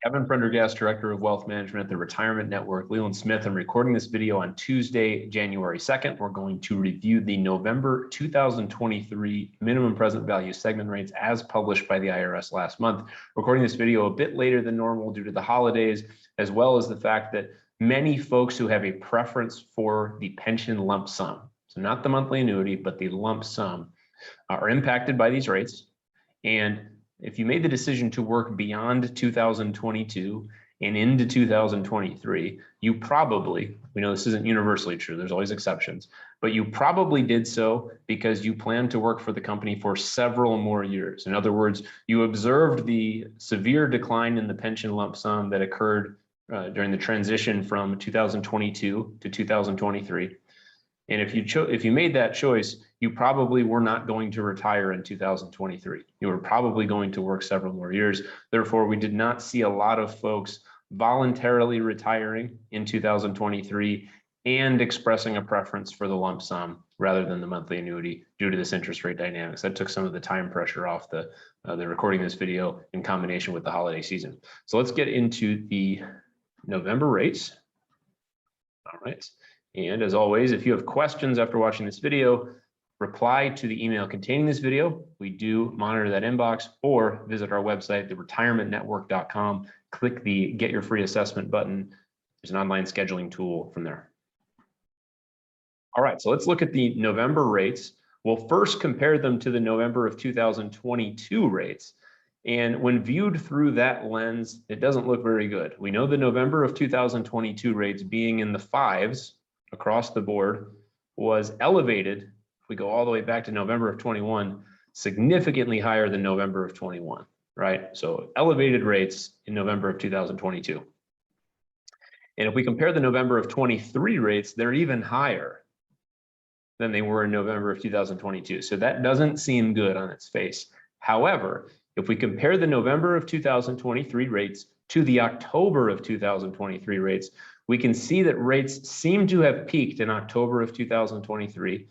Kevin Prendergast, Director of Wealth Management at the Retirement Network, Leland Smith. I'm recording this video on Tuesday, January 2nd. We're going to review the November 2023 minimum present value segment rates as published by the IRS last month. Recording this video a bit later than normal due to the holidays, as well as the fact that many folks who have a preference for the pension lump sum, so not the monthly annuity, but the lump sum, are impacted by these rates. And if you made the decision to work beyond 2022 and into 2023, you probably, we know this isn't universally true, there's always exceptions, but you probably did so because you plan to work for the company for several more years. In other words, you observed the severe decline in the pension lump sum that occurred during the transition from 2022 to 2023. And if you made that choice, you probably were not going to retire in 2023. You were probably going to work several more years. Therefore, we did not see a lot of folks voluntarily retiring in 2023 and expressing a preference for the lump sum rather than the monthly annuity due to this interest rate dynamics. That took some of the time pressure off the recording of this video in combination with the holiday season. So let's get into the November rates. All right. And as always, if you have questions after watching this video, reply to the email containing this video. We do monitor that inbox, or visit our website, theretirementnetwork.com. Click the Get Your Free Assessment button. There's an online scheduling tool from there. All right, so let's look at the November rates. We'll first compare them to the November of 2022 rates. And when viewed through that lens, it doesn't look very good. We know the November of 2022 rates being in the 5s across the board was elevated. If we go all the way back to November of 21, significantly higher than November of 21, right? So elevated rates in November of 2022. And if we compare the November of 23 rates, they're even higher than they were in November of 2022. So that doesn't seem good on its face. However, if we compare the November of 2023 rates to the October of 2023 rates, we can see that rates seem to have peaked in October of 2023,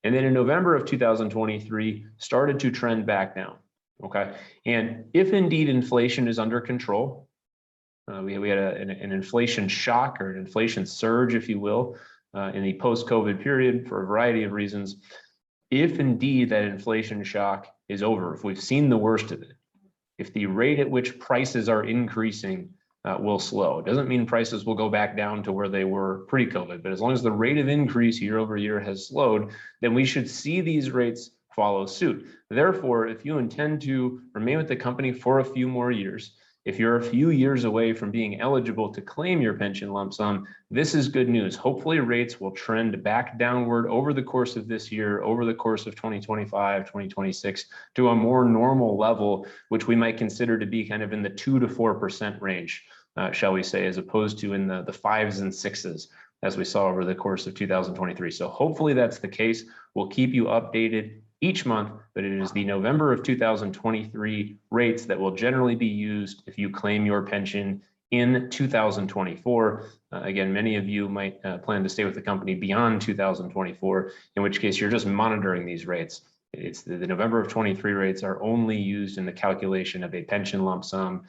and then in November of 2023 started to trend back down. Okay, and if indeed inflation is under control, we had an inflation shock or an inflation surge, if you will, in the post-COVID period for a variety of reasons. If indeed that inflation shock is over, if we've seen the worst of it, if the rate at which prices are increasing will slow. It doesn't mean prices will go back down to where they were pre-COVID, but as long as the rate of increase year over year has slowed, then we should see these rates follow suit. Therefore, if you intend to remain with the company for a few more years, if you're a few years away from being eligible to claim your pension lump sum, this is good news. Hopefully rates will trend back downward over the course of this year, over the course of 2025, 2026, to a more normal level, which we might consider to be kind of in the 2 to 4% range, shall we say, as opposed to in the 5s and 6s, as we saw over the course of 2023. So hopefully that's the case. We'll keep you updated each month, but it is the November of 2023 rates that will generally be used if you claim your pension in 2024. Again, many of you might plan to stay with the company beyond 2024, in which case you're just monitoring these rates. It's the November of 23 rates are only used in the calculation of a pension lump sum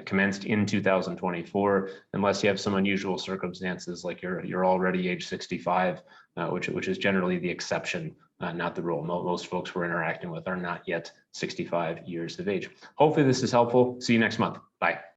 commenced in 2024, unless you have some unusual circumstances like you're already age 65, which is generally the exception, not the rule. Most folks we're interacting with are not yet 65 years of age. Hopefully this is helpful. See you next month. Bye.